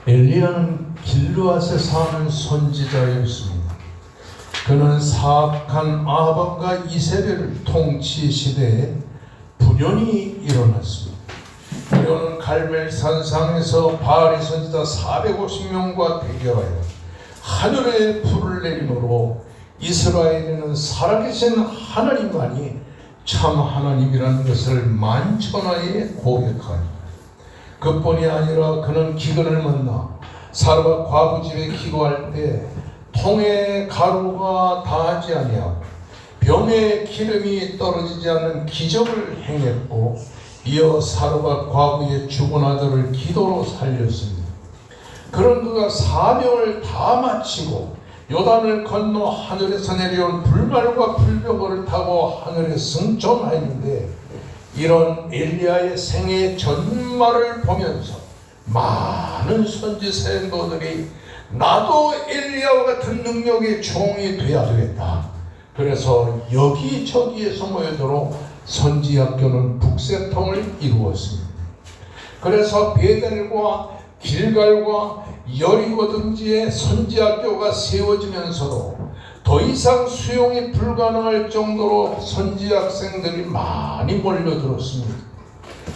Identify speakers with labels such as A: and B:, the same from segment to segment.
A: 엘리야는 길르앗에 사는 선지자였습니다. 그는 사악한 아합과 이세벨 통치 시대에 분연이 일어났습니다. 그는 갈멜 산상에서 바알의 선지자 450명과 대결하여 하늘에 불을 내림으로 이스라엘에는 살아계신 하나님만이 참 하나님이라는 것을 만천하에 고백하니, 그뿐이 아니라 그는 기근을 만나 사르밧 과부 집에 기거할 때 통에 가루가 닿지 아니하고 병에 기름이 떨어지지 않는 기적을 행했고, 이어 사르밧 과부의 죽은 아들을 기도로 살렸습니다. 그런 그가 사명을 다 마치고 요단을 건너 하늘에서 내려온 불말과 불병거를 타고 하늘에 승천하였는데, 이런 엘리야의 생애 전말을 보면서 많은 선지 생도들이 나도 엘리야와 같은 능력의 종이 되어야 되겠다. 그래서 여기저기에서 모여들어 선지학교는 북새통을 이루었습니다. 그래서 베델과 길갈과 여리고 등지에 선지학교가 세워지면서도 더 이상 수용이 불가능할 정도로 선지학생들이 많이 몰려들었습니다.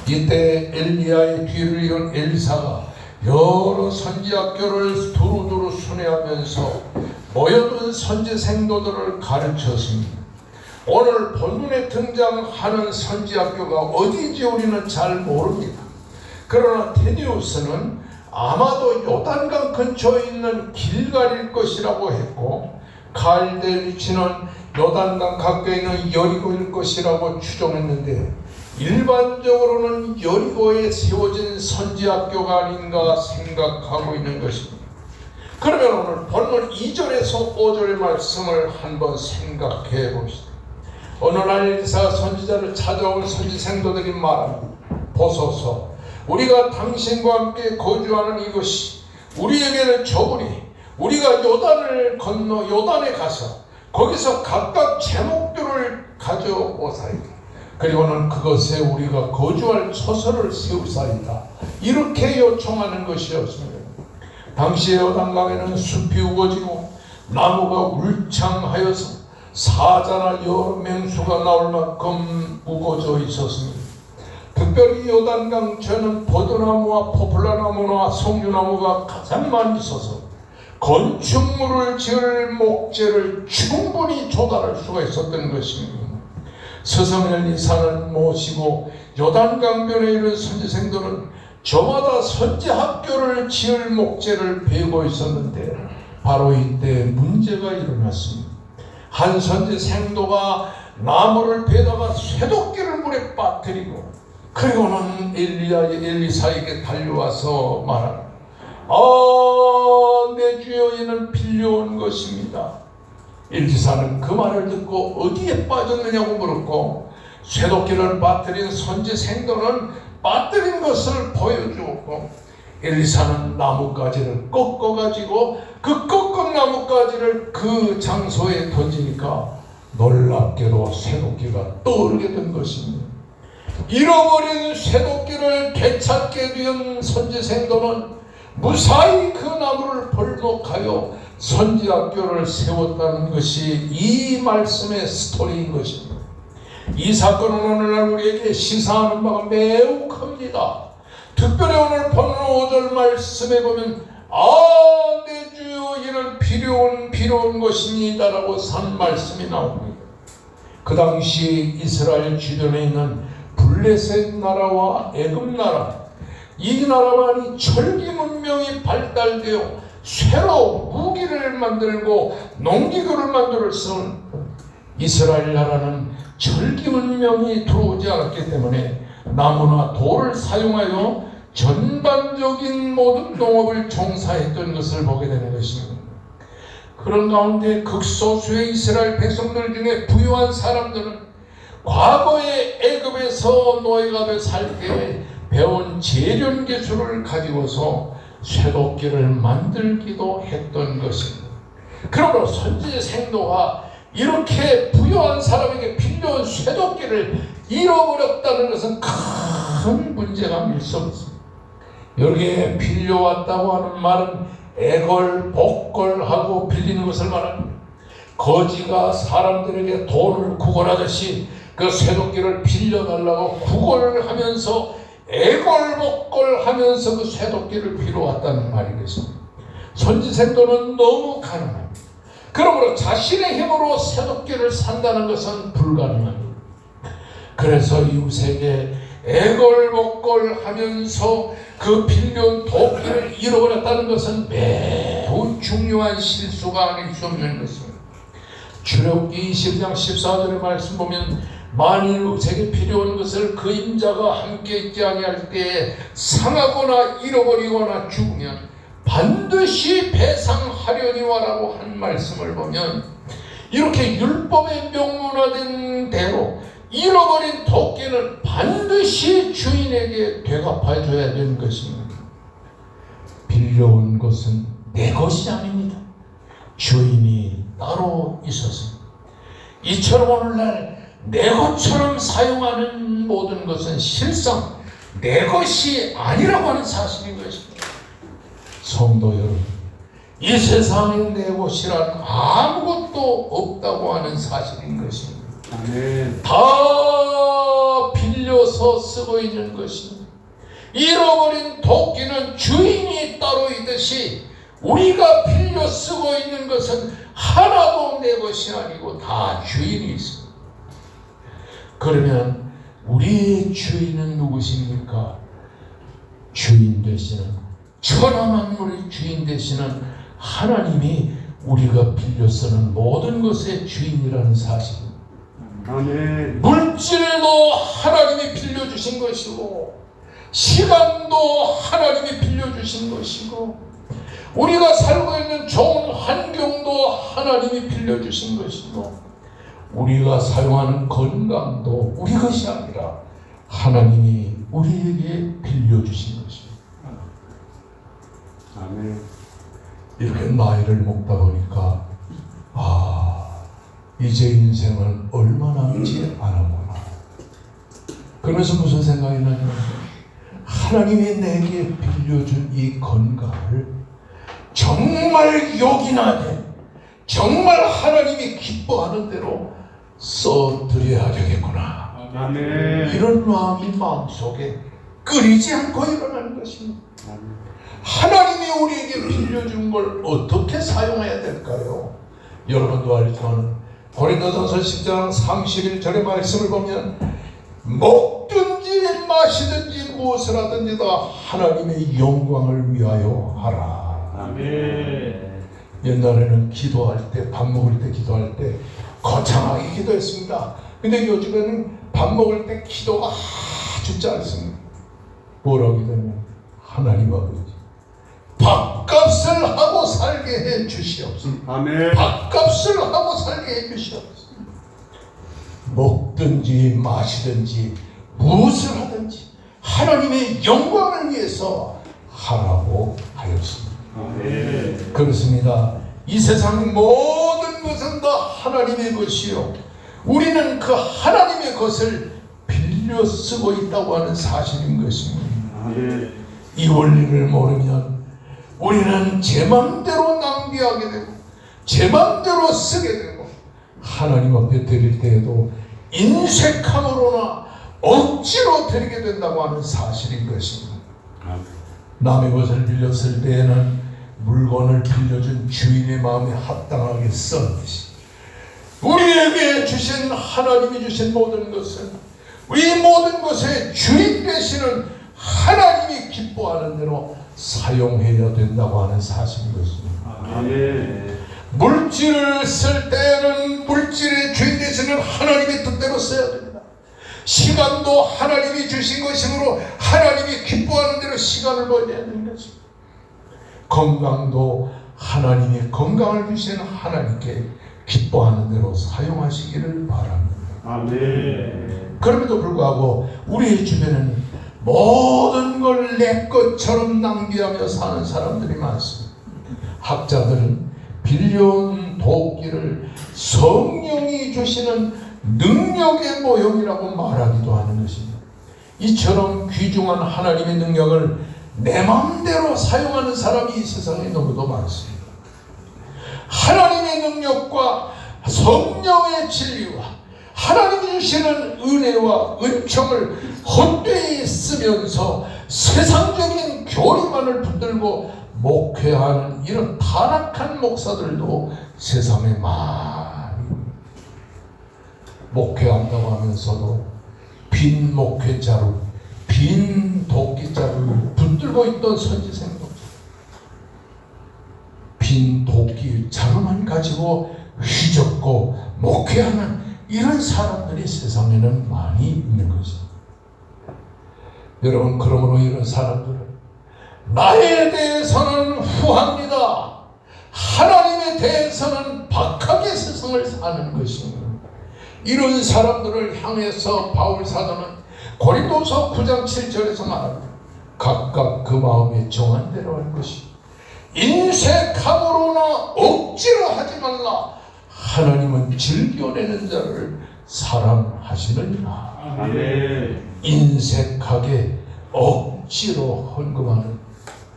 A: 이때 엘리야의 뒤를 이은 엘리사가 여러 선지학교를 두루두루 순회하면서 모여든 선지생도들을 가르쳤습니다. 오늘 본문에 등장하는 선지학교가 어디인지 우리는 잘 모릅니다. 그러나 테디우스는 아마도 요단강 근처에 있는 길갈일 것이라고 했고, 갈델리치는 요단강 가까이 있는 여리고일 것이라고 추정했는데, 일반적으로는 여리고에 세워진 선지학교가 아닌가 생각하고 있는 것입니다. 그러면 오늘 본문 2절에서 5절의 말씀을 한번 생각해 봅시다. 어느 날 엘리사가 선지자를 찾아온 선지생도들이 말합니다. 보소서, 우리가 당신과 함께 거주하는 이것이 우리에게는 적으니 우리가 요단을 건너 요단에 가서 거기서 각각 제목들을 가져오사이다. 그리고는 그것에 우리가 거주할 처소를 세우사이다. 이렇게 요청하는 것이었습니다. 당시에 요단강에는 숲이 우거지고 나무가 울창하여서 사자나 여러 맹수가 나올 만큼 우거져 있었습니다. 특별히 요단강 저는 버드나무와 포플라나무나 석류나무가 가장 많이 있어서 건축물을 지을 목재를 충분히 조달할 수가 있었던 것입니다. 스승 엘리사는 모시고 요단강변에 이른 선지생들은 저마다 선지학교를 지을 목재를 베고 있었는데, 바로 이때 문제가 일어났습니다. 한 선지생도가 나무를 베다가 쇠도끼를 물에 빠뜨리고, 그리고는 엘리사에게 달려와서 말합니다. 내 주여, 이는 빌려온 것입니다. 엘리사는 그 말을 듣고 어디에 빠졌느냐고 물었고, 쇠도끼를 빠뜨린 선지생도는 빠뜨린 것을 보여주었고, 엘리사는 나뭇가지를 꺾어가지고 그 꺾은 나뭇가지를 그 장소에 던지니까 놀랍게도 쇠도끼가 떠오르게 된 것입니다. 잃어버린 쇠도끼를 되찾게 된 선지생도는 무사히 그 나무를 벌목하여 선지학교를 세웠다는 것이 이 말씀의 스토리인 것입니다. 이 사건은 오늘날 우리에게 시사하는 바가 매우 큽니다. 특별히 오늘 본문 5절 말씀에 보면 내 주여, 이는 필요한 것입니다 라고 산 말씀이 나옵니다. 그 당시 이스라엘 주변에 있는 블레셋 나라와 애굽 나라, 이 나라만이 철기 문명이 발달되어 쇠로 무기를 만들고 농기구를 만들어 쓴 이스라엘 나라는 철기 문명이 들어오지 않았기 때문에 나무나 돌을 사용하여 전반적인 모든 농업을 종사했던 것을 보게 되는 것입니다. 그런 가운데 극소수의 이스라엘 백성들 중에 부유한 사람들은 과거에 애굽에서 노예가 돼 살 때 배운 재련 기술을 가지고서 쇠도끼를 만들기도 했던 것입니다. 그러므로 선지생도가 이렇게 부유한 사람에게 빌려온 쇠도끼를 잃어버렸다는 것은 큰 문제가 밀수 없습니다. 여기에 빌려왔다고 하는 말은 애걸복걸하고 빌리는 것을 말합니다. 거지가 사람들에게 돈을 구걸하듯이 그 쇠도끼를 빌려달라고 구걸하면서 애걸복걸하면서 그 쇠도끼를 빌어왔다는 말이겠습니다. 선지생도는 너무 가난합니다. 그러므로 자신의 힘으로 쇠도끼를 산다는 것은 불가능합니다. 그래서 이웃에게 애걸복걸하면서 그 빌려온 도끼를 잃어버렸다는 것은 매우 중요한 실수가 아닐 수 없는 것입니다. 출애굽기 22장 14절의 말씀 보면 만일 이웃에게 필요한 것을 그 임자가 함께 있지 아니할 때에 상하거나 잃어버리거나 죽으면 반드시 배상하려니와라고 한 말씀을 보면 이렇게 율법에 명문화된 대로 잃어버린 도끼는 반드시 주인에게 되갚아줘야 되는 것입니다. 빌려온 것은 내 것이 아닙니다. 주인이 따로 있었습니다. 이처럼 오늘날 내 것처럼 사용하는 모든 것은 실상 내 것이 아니라고 하는 사실인 것입니다. 성도 여러분, 이 세상에 내 것이란 아무것도 없다고 하는 사실인 것입니다. 다 빌려서 쓰고 있는 것입니다. 잃어버린 도끼는 주인이 따로 있듯이 우리가 빌려 쓰고 있는 것은 하나도 내 것이 아니고 다 주인이 있습니다. 그러면 우리의 주인은 누구십니까? 주인 되시는, 천하만물의 주인 되시는 하나님이 우리가 빌려 쓰는 모든 것의 주인이라는 사실입니다. 아멘. 물질도 하나님이 빌려주신 것이고 시간도 하나님이 빌려주신 것이고 우리가 살고 있는 좋은 환경도 하나님이 빌려주신 것이고 우리가 사용하는 건강도 우리 것이 아니라 하나님이 우리에게 빌려주신 것입니다. 아멘. 이렇게 나이를 먹다 보니까 이제 인생은 얼마 남지 않았구나. 그러면서 무슨 생각이 나냐면 하나님이 내게 빌려준 이 건강을 정말 요긴하게 정말 하나님이 기뻐하는 대로 써드려야 되겠구나. 아멘. 이런 마음이 마음속에 끓이지 않고 일어나는 것입니다. 아멘. 하나님이 우리에게 빌려준 걸 어떻게 사용해야 될까요? 여러분도 알지만 고린도전서 10장 31절의 말씀을 보면 먹든지 마시든지 무엇을 하든지 다 하나님의 영광을 위하여 하라. 아멘. 옛날에는 기도할 때, 밥 먹을 때 기도할 때 거창하게 기도했습니다. 근데 요즘에는 밥 먹을 때 기도가 아주 짧습니다. 뭐라고 기도하면 하나님 아버지 밥값을 하고 살게 해 주시옵소서. 아멘. 밥값을 하고 살게 해 주시옵소서. 먹든지 마시든지 무엇을 하든지 하나님의 영광을 위해서 하라고 하였습니다. 아멘. 그렇습니다. 이 세상 모든 것은 다 하나님의 것이요 우리는 그 하나님의 것을 빌려 쓰고 있다고 하는 사실인 것입니다. 아멘. 이 원리를 모르면 우리는 제 맘대로 낭비하게 되고 제 맘대로 쓰게 되고 하나님 앞에 드릴 때에도 인색함으로나 억지로 드리게 된다고 하는 사실인 것입니다. 남의 것을 빌렸을 때에는 물건을 빌려준 주인의 마음에 합당하게 썼듯이 우리에게 주신 하나님이 주신 모든 것은 이 모든 것의 주인 되시는 하나님이 기뻐하는 대로 사용해야 된다고 하는 사실인 것입니다. 아멘. 물질을 쓸 때는 물질의 주인 되시는 하나님의 뜻대로 써야 됩니다. 시간도 하나님이 주신 것이므로 하나님이 기뻐하는 대로 시간을 보내야 되는 것입니다. 건강도 하나님이 건강을 주시는 하나님께 기뻐하는 대로 사용하시기를 바랍니다. 아멘. 그럼에도 불구하고 우리의 주변에는 모든 걸 내 것처럼 낭비하며 사는 사람들이 많습니다. 학자들은 빌려온 도끼를 성령이 주시는 능력의 모형이라고 말하기도 하는 것입니다. 이처럼 귀중한 하나님의 능력을 내 마음대로 사용하는 사람이 이 세상에 너무도 많습니다. 하나님의 능력과 성령의 진리와 하나님이 주시는 은혜와 은총을 헛되이 쓰면서 세상적인 교리만을 붙들고 목회하는 이런 타락한 목사들도 세상에 많이 목회한다고 하면서도 빈 목회자로 빈 도끼자를 붙들고 있던 선지생도 빈 도끼 자루만 가지고 휘젓고 목회하는 이런 사람들이 세상에는 많이 있는 것입니다. 여러분, 그러므로 이런 사람들은 나에 대해서는 후합니다. 하나님에 대해서는 박하게 세상을 사는 것입니다. 이런 사람들을 향해서 바울 사도는 고린도서 9장 7절에서 말합니다. 각각 그 마음에 정한 대로 할 것이 인색함으로나 억지로 하지 말라. 하나님은 즐겨내는 자를 사랑하시느니라.
B: 아멘.
A: 인색하게 억지로 헌금하는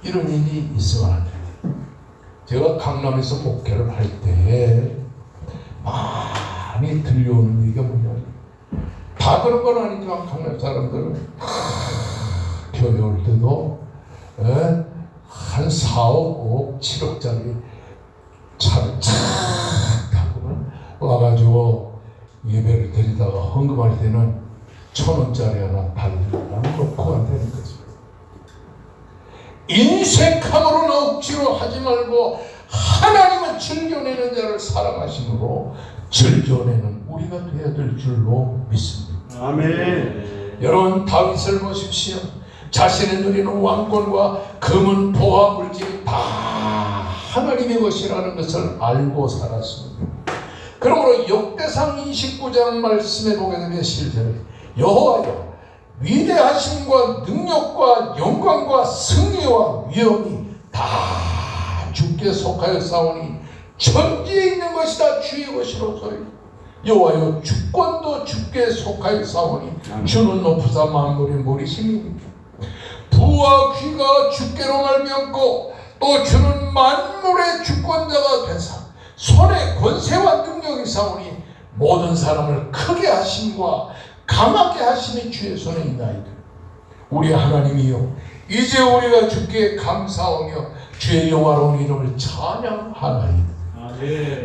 A: 이런 일이 있으면 안 돼요. 제가 강남에서 목회를 할 때에 많이 들려오는 얘기가 뭐냐면, 다 그런 건 아니지만 강남 사람들은 교회 올 때도 한 4억, 5억, 7억짜리 차를 착 타고 와가지고 예배를 드리다가 헌금할 때는 1,000원짜리 하나 달라고 놓고 안 되는 거죠. 인색함으로나 억지로 하지 말고 하나님은 즐겨내는 자를 사랑하심으로 즐겨내는 우리가 되어야 될 줄로 믿습니다.
B: 아멘.
A: 여러분, 다윗을 보십시오. 자신의 누리는 왕권과 금은 보화 물질이 다 하나님의 것이라는 것을 알고 살았습니다. 그러므로 역대상 29장 말씀에 보게 되면 실제로 여호와여, 위대하심과 능력과 영광과 승리와 위엄이 다 주께 속하여 싸우니 천지에 있는 것이다 주의 것이로소이. 여호와여, 주권도 주께 속하여 싸우니 주는 높으사 만물의 머리심이니라. 부와 귀가 주께로 말미암고 또 주는 만물의 주권자가 되사 손에 권세와 능력이 싸우니 모든 사람을 크게 하심과 강하게 하심이 주의 손에 있나이다. 우리 하나님이여, 이제 우리가 주께 감사하며 주의 영화로운 이름을 찬양하나이다.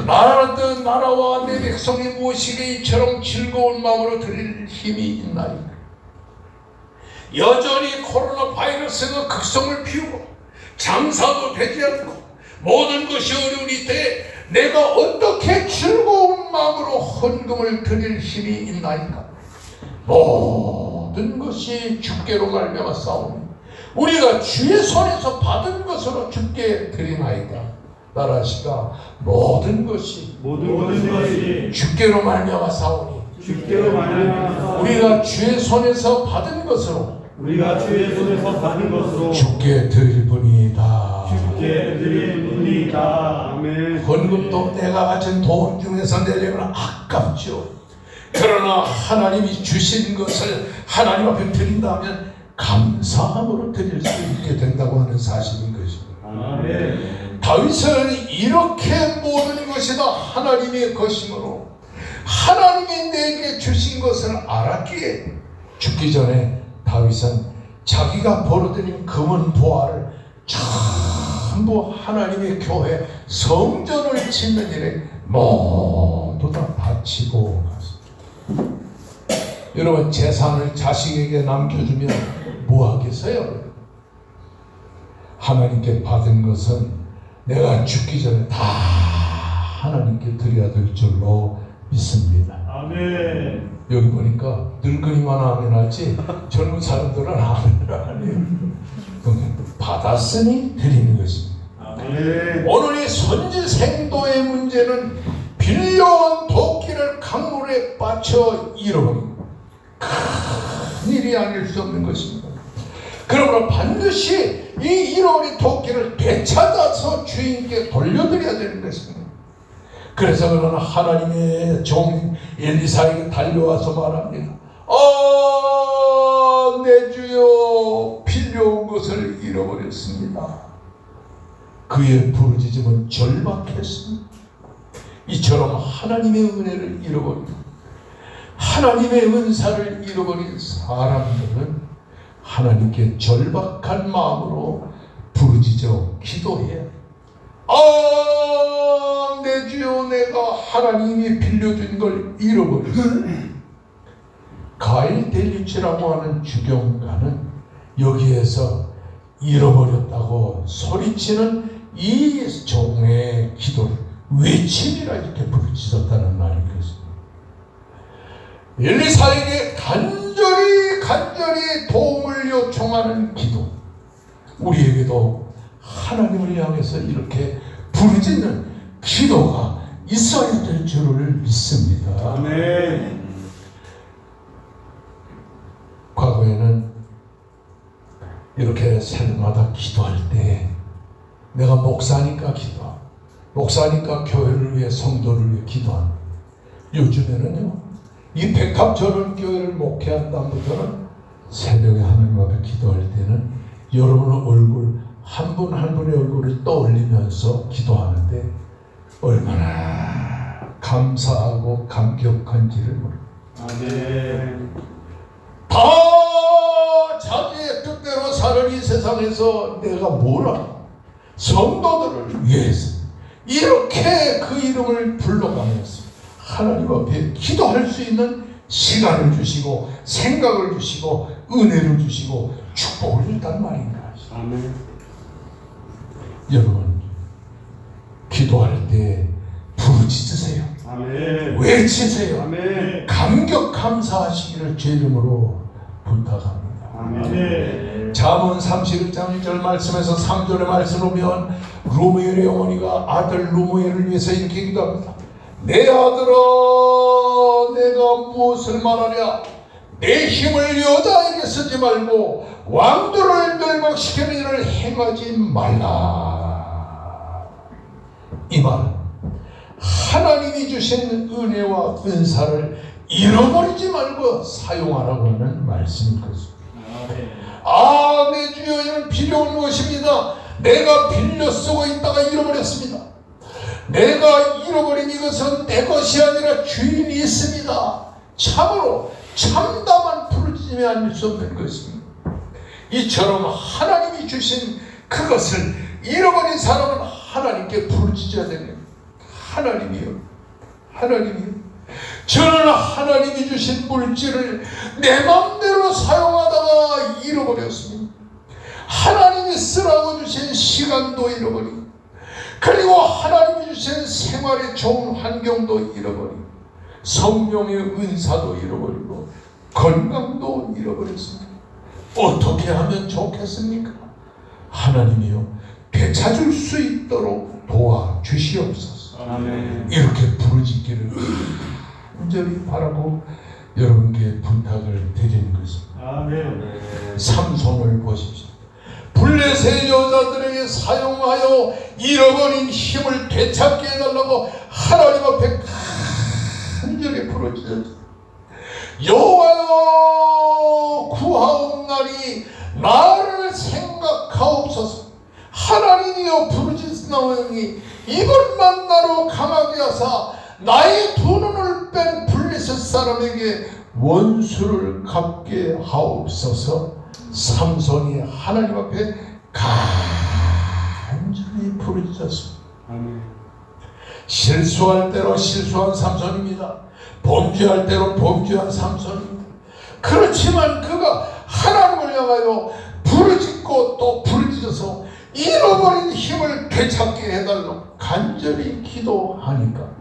A: 나라는 뜻 나라와 내 백성이 무엇이게 이처럼 즐거운 마음으로 드릴 힘이 있나이다. 여전히 코로나 바이러스가 극성을 피우고 장사도 되지 않고 모든 것이 어려운 이때 내가 어떻게 즐거운 마음으로 헌금을 드릴 힘이 있나이까. 모든 것이 주께로 말미암아 싸우니 우리가 주의 손에서 받은 것으로 주께 드리나이다. 나라시가 모든 것이 주께로 말미암아 싸우니 우리가 주의 손에서 받은 것으로 주께 드릴 뿐이다.
B: 아멘.
A: 헌금도 내가 가진 돈 중에서 내려면 아깝죠. 그러나 하나님이 주신 것을 하나님 앞에 드린다면 감사함으로 드릴 수 있게 된다고 하는 사실인 것입니다.
B: 아멘.
A: 다윗은 이렇게 모든 것이 다 하나님의 것이므로 하나님이 내게 주신 것을 알았기에 죽기 전에 다윗은 자기가 벌어들인 금은 보화를 전부 하나님의 교회 성전을 짓는 일에 모두 다 바치고 갔습니다. 여러분, 재산을 자식에게 남겨주면 뭐 하겠어요? 하나님께 받은 것은 내가 죽기 전에 다 하나님께 드려야 될 줄로 믿습니다.
B: 아멘.
A: 여기 보니까 늙은이만 아멘 하지 젊은 사람들은 아멘을 안 해요. 받았으니 드리는 것입니다.
B: 아멘.
A: 오늘 이 선지생도의 문제는 빌려온 도끼를 강물에 빠쳐 잃어버린 큰 일이 아닐 수 없는 것입니다. 그러므로 반드시 이 잃어버린 도끼를 되찾아서 주인께 돌려드려야 되는 것입니다. 그래서 그는 하나님의 종 엘리사에게 달려와서 말합니다. 내 주여, 빌려온 것을 잃어버렸습니다. 잃어버렸습니다. 그의 부르짖음은 절박했습니다. 이처럼 하나님의 은혜를 잃어버리고 하나님의 은사를 잃어버린 사람들은 하나님께 절박한 마음으로 부르짖어 기도해야 돼. 내 주여, 내가 하나님이 빌려준 걸 잃어버렸어. 가일 델리치라고 하는 주경가는 여기에서 잃어버렸다고 소리치는 이 종의 기도를 외침이라 이렇게 부르짖었다는 말이 그렇습니다. 엘리사에게 간절히 도움을 요청하는 기도, 우리에게도 하나님을 향해서 이렇게 부르짖는 기도가 있어야 될 줄을 믿습니다.
B: 아멘.
A: 과거에는 이렇게 새벽마다 기도할 때 내가 목사니까 기도하고 목사니까 교회를 위해 성도를 위해 기도하고, 요즘에는요 이 백합전원교회를 목회한 다음부터는 새벽에 하나님 앞에 기도할 때는 여러분의 얼굴 한 분 한 분의 얼굴을 떠올리면서 기도하는데 얼마나 감사하고 감격한지를 모릅니다.
B: 아멘.
A: 다 자기의 뜻대로 사는 이 세상에서 내가 뭐라 성도들을 위해서 이렇게 그 이름을 불러가면서 하나님 앞에 기도할 수 있는 시간을 주시고 생각을 주시고 은혜를 주시고 축복을 준단 말인가.
B: 아멘.
A: 여러분, 기도할 때 부르짖으세요.
B: 아멘.
A: 외치세요.
B: 아멘.
A: 감격 감사하시기를 주 이름으로 부탁합니다.
B: 아멘.
A: 잠언 31장 1절 말씀에서 3절의 말씀을 보면 루무엘의 어머니가 아들 루무엘을 위해서 이렇게 기도합니다. 내 아들아, 내가 무엇을 말하랴? 내 힘을 여자에게 쓰지 말고 왕들을 멸망시키는 일을 행하지 말라. 이 말은 하나님이 주신 은혜와 은사를 잃어버리지 말고 사용하라고 하는 말씀인 것입니다. 내 주여, 이는 빌려온 것입니다. 내가 빌려 쓰고 있다가 잃어버렸습니다. 내가 잃어버린 이것은 내 것이 아니라 주인이 있습니다. 참으로 참담한 부르짖음이 아닐 수 없는 것입니다. 이처럼 하나님이 주신 그것을 잃어버린 사람은 하나님께 부르짖어야 됩니다. 하나님이요, 저는 하나님이 주신 물질을 내 마음대로 사용하다가 잃어버렸습니다. 하나님이 쓰라고 주신 시간도 잃어버리고, 그리고 하나님이 주신 생활의 좋은 환경도 잃어버리고, 성령의 은사도 잃어버리고, 건강도 잃어버렸습니다. 어떻게 하면 좋겠습니까? 하나님이요, 되찾을 수 있도록 도와주시옵소서.
B: 아멘.
A: 이렇게 부르짖기를 간절히 바라고 여러분께 부탁을 드리는 것입니다.
B: 아멘.
A: 삼손을 보십시오. 블레셋 여자들에게 사용하여 잃어버린 힘을 되찾게 해달라고 하나님 앞에 간절히 부르짖었다. 여호와여, 구하옵나니 나를 생각하옵소서. 하나님이여, 부르짖나오니 이것만 나로 강하게 하사 나의 두 눈을 뺀 블레셋 사람에게 원수를 갚게 하옵소서. 삼손이 하나님 앞에 간절히 부르짖었습니다.
B: 아멘.
A: 실수할 대로 실수한 삼손입니다. 범죄할 대로 범죄한 삼손입니다. 그렇지만 그가 하나님을 향하여 부르짖고 또 부르짖어서 잃어버린 힘을 되찾게 해달라고 간절히 기도하니까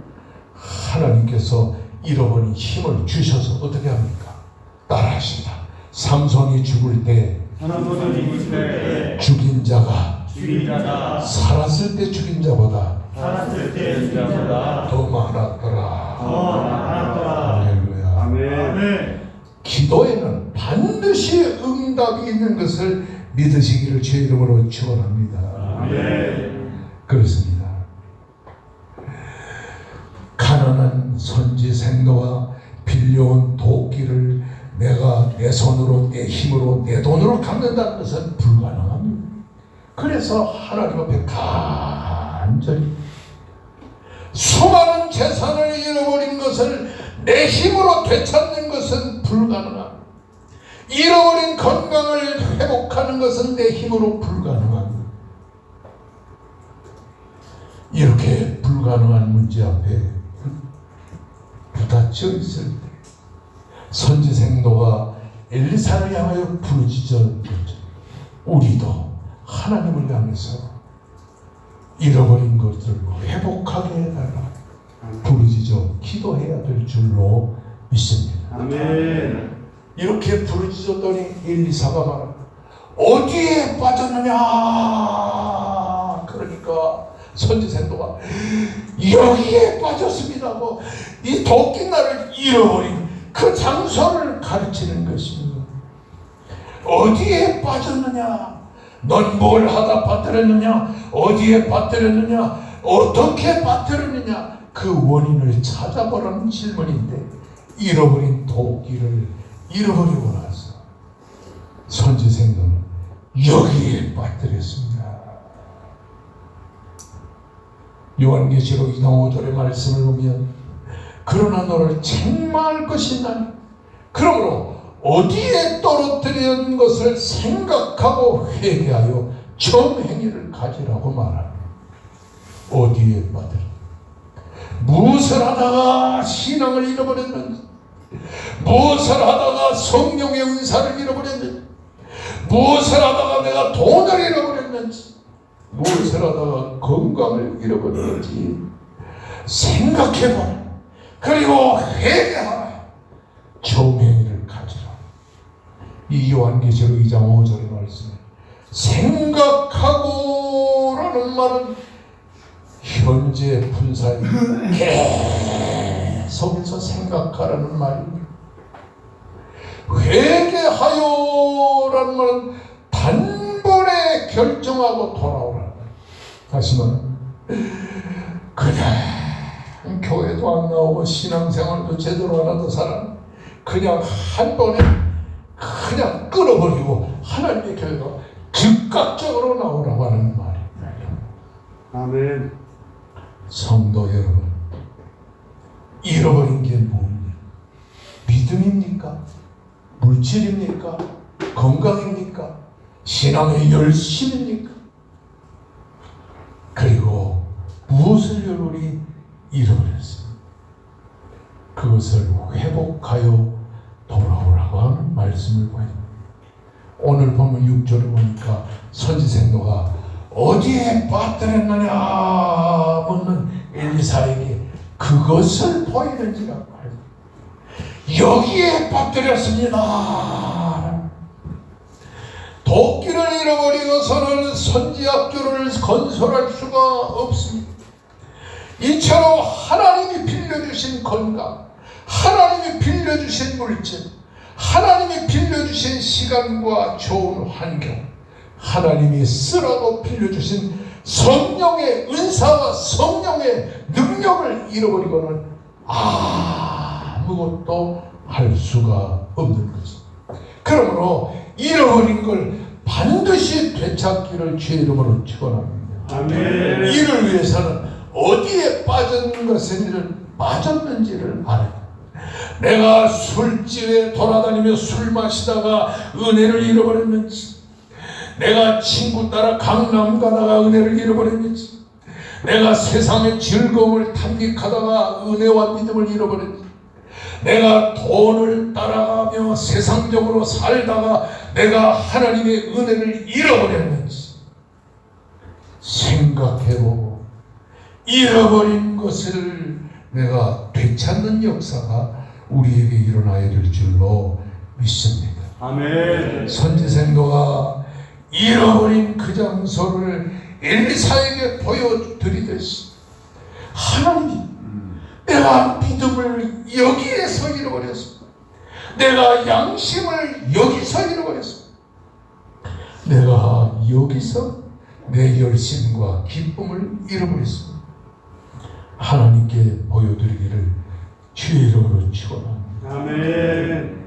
A: 하나님께서 잃어버린 힘을 주셔서 어떻게 합니까? 따라하십니다. 삼손이 죽을 때 죽인 자가 살았을 때 죽인 자보다 더 많았더라. 할렐루야.
B: 아멘.
A: 기도에는 반드시 응답이 있는 것을 믿으시기를 주의 이름으로 축원합니다.
B: 아멘.
A: 그렇습니다. 가난한 선지 생도와 빌려온 도끼를 내가 내 손으로, 내 힘으로, 내 돈으로 갚는다는 것은 불가능합니다. 그래서 하나님 앞에 간절히 수많은 재산을 잃어버린 것을 내 힘으로 되찾는 것은 불가능하고 잃어버린 건강을 회복하는 것은 내 힘으로 불가능하고 이렇게 불가능한 문제 앞에 부딪혀 있을 때 선지생도가 엘리사를 향하여 부르짖었죠. 우리도 하나님을 향해서 잃어버린 것을 회복하게 해달라 부르짖어 기도해야 될 줄로 믿습니다.
B: 아멘.
A: 이렇게 부르짖었더니 엘리사가 말합니다. 어디에 빠졌느냐? 그러니까 선지생도가 여기에 빠졌습니다 하고 이 도끼 나를 잃어버린 그 장소를 가르치는 것입니다. 어디에 빠졌느냐? 넌 뭘 하다 빠뜨렸느냐? 어디에 빠뜨렸느냐? 어떻게 빠뜨렸느냐? 그 원인을 찾아보라는 질문인데 잃어버린 도끼를 잃어버리고 나서 선지생도는 여기에 빠뜨렸습니다. 요한계시록 2장 5절의 말씀을 보면 그러나 너를 책망할 것이 나니 그러므로 어디에 떨어뜨린 것을 생각하고 회개하여 정행위를 가지라고 말합니다. 어디에 빠뜨려 무엇을 하다가 신앙을 잃어버렸는지, 무엇을 하다가 성령의 은사를 잃어버렸는지, 무엇을 하다가 내가 돈을 잃어버렸는지, 무엇을 하다가 건강을 잃어버렸는지 생각해봐라. 그리고 회개하라. 정행위를 가지라. 이 요한계시록 2장 5절의 말씀에 생각하고라는 말은 현재 분사에 계속해서 생각하라는 말입니다. 회개하여라는 말은 단번에 결정하고 돌아오라는 말. 다시 말하면 그냥 교회도 안 나오고 신앙생활도 제대로 안 하던 사람 그냥 한 번에 그냥 끊어버리고 하나님의 교회가 즉각적으로 나오라고 하는 말입니다.
B: 아멘.
A: 성도 여러분, 잃어버린 게 뭡니까? 믿음입니까? 물질입니까? 건강입니까? 신앙의 열심입니까? 그리고 무엇을 우리 잃어버렸습니까? 그것을 회복하여 돌아오라고 하는 말씀을 보입니다. 오늘 보면 6절을 보니까 선지생도가 어디에 빠뜨렸느냐 묻는 엘리사에게 그것을 보이는지라고 합니다. 여기에 빠뜨렸습니다. 도끼를 잃어버리고서는 선지학교를 건설할 수가 없습니다. 이처럼 하나님이 빌려주신 건강, 하나님이 빌려주신 물질, 하나님이 빌려주신 시간과 좋은 환경, 하나님이 쓰라고 빌려주신 성령의 은사와 성령의 능력을 잃어버리고는 아무것도 할 수가 없는 것입니다. 그러므로 잃어버린 걸 반드시 되찾기를 주의 이름으로 축원합니다.
B: 아멘.
A: 이를 위해서는 어디에 빠졌는지를 알아야 내가 술집에 돌아다니며 술 마시다가 은혜를 잃어버렸는지, 내가 친구 따라 강남 가다가 은혜를 잃어버렸는지, 내가 세상의 즐거움을 탐닉하다가 은혜와 믿음을 잃어버렸는지, 내가 돈을 따라가며 세상적으로 살다가 내가 하나님의 은혜를 잃어버렸는지 생각해보고 잃어버린 것을 내가 되찾는 역사가 우리에게 일어나야 될 줄로 믿습니다.
B: 아멘.
A: 선지생도가 잃어버린 그 장소를 엘리사에게 보여드리듯이 하나님이 내가 믿음을 여기에서 잃어버렸습니다. 내가 양심을 여기서 잃어버렸습니다. 내가 여기서 내 열심과 기쁨을 잃어버렸습니다. 하나님께 보여드리기를 주의 이름으로 축원합니다.
B: 아멘.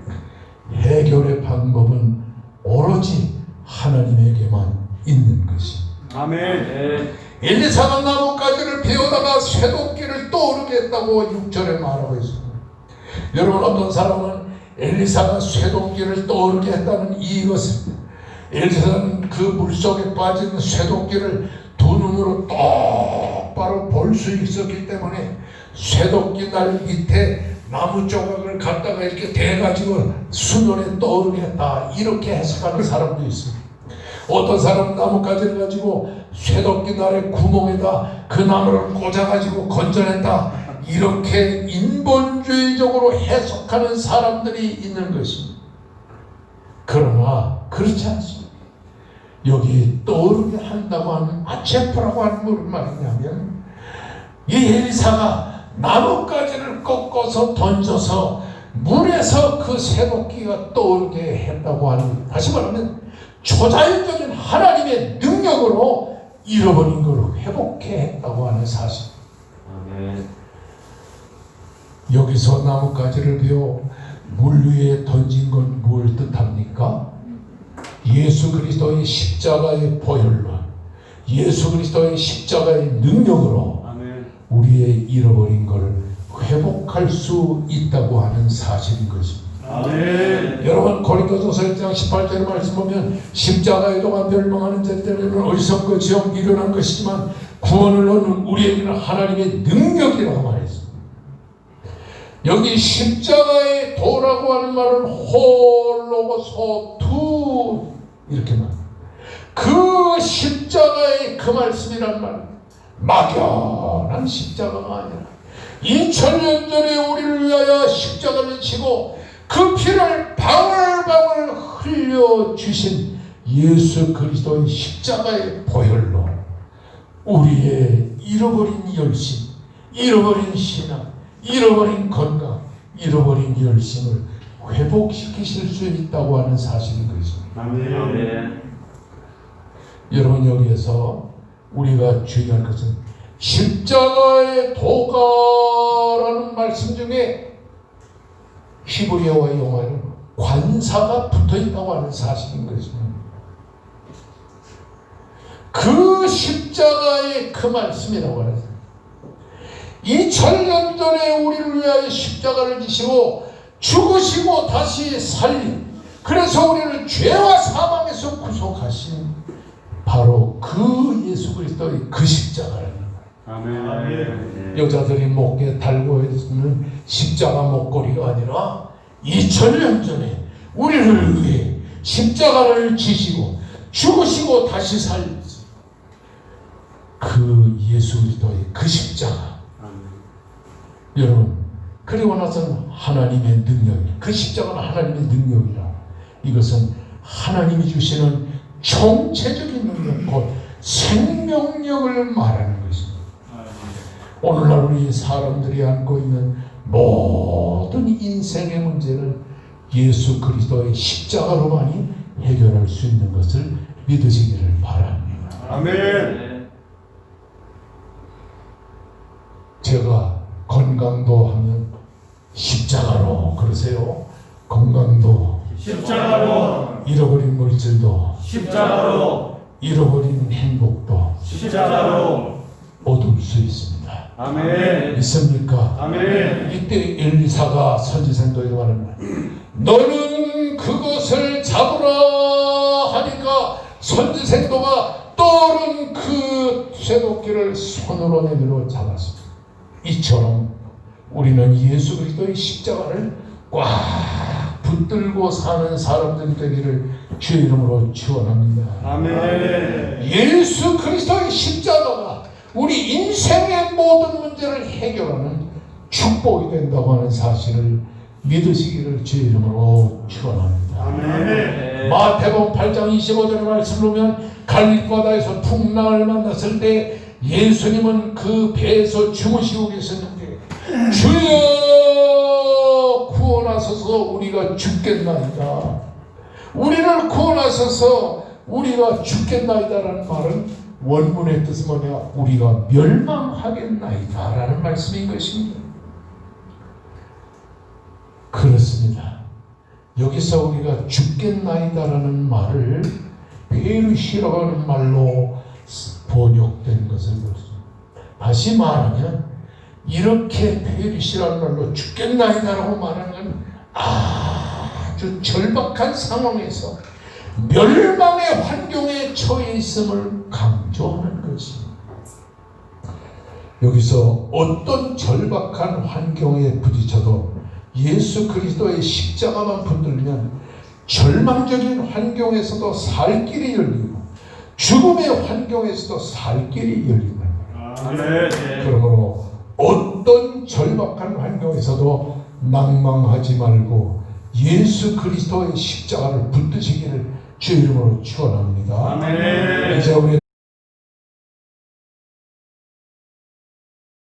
A: 해결의 방법은 오로지 하나님에게만 있는 것입니다.
B: 아멘.
A: 엘리사가 나뭇가지를 베어다가 쇠도끼를 떠오르게 했다고 6절에 말하고 있습니다. 여러분, 어떤 사람은 엘리사가 쇠도끼를 떠오르게 했다는 이것은 엘리사는 그 물속에 빠진 쇠도끼를 두 눈으로 똑바로 볼 수 있었기 때문에 쇠도끼 날 밑에 나무 조각을 갖다가 이렇게 대가지고 수면에 떠오르게 했다, 이렇게 해석하는 사람도 있습니다. 어떤 사람은 나뭇가지를 가지고 쇠도끼 날의 구멍에다 그 나무를 꽂아가지고 건져냈다, 이렇게 인본주의적으로 해석하는 사람들이 있는 것입니다. 그러나 그렇지 않습니다. 여기 떠오르게 한다고 하는 아체프라고 하는 무슨 말이냐면, 이 엘리사가 나뭇가지를 꺾어서 던져서 물에서 그 쇠도끼가 떠오르게 했다고 하는, 다시 말하면 초자연적인 하나님의 능력으로 잃어버린 걸 회복해 했다고 하는 사실.
C: 아멘.
A: 여기서 나뭇가지를 베어 물 위에 던진 건 뭘 뜻합니까? 예수 그리스도의 십자가의 보혈로, 예수 그리스도의 십자가의 능력으로
B: 아멘.
A: 우리의 잃어버린 것을 회복할 수 있다고 하는 사실인 것입니다.
B: 아멘.
A: 여러분, 고린도전서 1장 18절의 말씀 보면 십자가의 동안 멸망하는 자들에게는 어리석은 지형 미련한 것이지만 구원을 얻는 우리에게는 하나님의 능력이라고 말했습니다. 여기 십자가의 도라고 하는 말은 홀로고소 두 이렇게 말합니다. 그 십자가의 그 말씀이란 말은 막연한 십자가가 아니라 2000년 전에 우리를 위하여 십자가를 지고 그 피를 방울방울 흘려주신 예수 그리스도의 십자가의 보혈로 우리의 잃어버린 열심, 잃어버린 신앙, 잃어버린 건강, 잃어버린 열심을 회복시키실 수 있다고 하는 사실인 것입니다.
B: 아멘.
A: 여러분, 여기에서 우리가 주의할 것은 십자가의 도가라는 말씀 중에 히브리어와 영어에는 관사가 붙어 있다고 하는 사실인 것입니다. 그 십자가의 그 말씀이라고 하는 2000년 전에 우리를 위하여 십자가를 지시고 죽으시고 다시 살린, 그래서 우리를 죄와 사망에서 구속하신 바로 그 예수 그리스도의 그 십자가라는 거예요.
B: 아멘.
A: 여자들이 목에 달고 있는 십자가 목걸이가 아니라 2000년 전에 우리를 위해 십자가를 지시고 죽으시고 다시 살린 그 예수 그리스도의 그 십자가. 여러분, 그리고 나서는 하나님의 능력, 그 십자가는 하나님의 능력이라. 이것은 하나님이 주시는 총체적인 능력, 곧 생명력을 말하는 것입니다. 오늘날 우리 사람들이 안고 있는 모든 인생의 문제는 예수 그리스도의 십자가로만이 해결할 수 있는 것을 믿으시기를 바랍니다.
B: 아멘.
A: 제가 건강도 하면 십자가로 그러세요. 건강도,
B: 십자가로,
A: 잃어버린 물질도,
B: 십자가로,
A: 잃어버린 행복도
B: 십자가로
A: 얻을 수 있습니다.
B: 아멘.
A: 믿습니까?
B: 아멘.
A: 이때 엘리사가 선지생도에게 말합니다. 너는 그것을 잡으라 하니까 선지생도가 떠오른 그 쇠도끼를 손으로 내밀어 잡았습니다. 이처럼 우리는 예수 그리스도의 십자가를 꽉 붙들고 사는 사람들이 되기를 주의 이름으로 축원합니다.
B: 아멘.
A: 예수 그리스도의 십자가가 우리 인생의 모든 문제를 해결하는 축복이 된다고 하는 사실을 믿으시기를 주의 이름으로 축원합니다.
B: 아멘.
A: 마태복음 8장 25절의 말씀을 보면 갈릴리 바다에서 풍랑을 만났을 때 예수님은 그 배에서 주무시고 계셨는데 주여 구원하소서 우리가 죽겠나이다. 우리를 구원하소서 우리가 죽겠나이다라는 말은 원문의 뜻은 뭐냐? 우리가 멸망하겠나이다 라는 말씀인 것입니다. 그렇습니다. 여기서 우리가 죽겠나이다 라는 말을 페르시아라는 말로 번역된 것을 볼 수 있습니다. 다시 말하면 이렇게 페리시라는 말로 죽겠나이다라고 말하는 건 아주 절박한 상황에서 멸망의 환경에 처해 있음을 강조하는 것입니다. 여기서 어떤 절박한 환경에 부딪혀도 예수 그리스도의 십자가만 붙들면 절망적인 환경에서도 살 길이 열리고 죽음의 환경에서도 살 길이 열린다. 그러므로 어떤 절박한 환경에서도 낭망하지 말고 예수 그리스도의 십자가를 붙드시기를 주의 이름으로 축원합니다. 이제 우리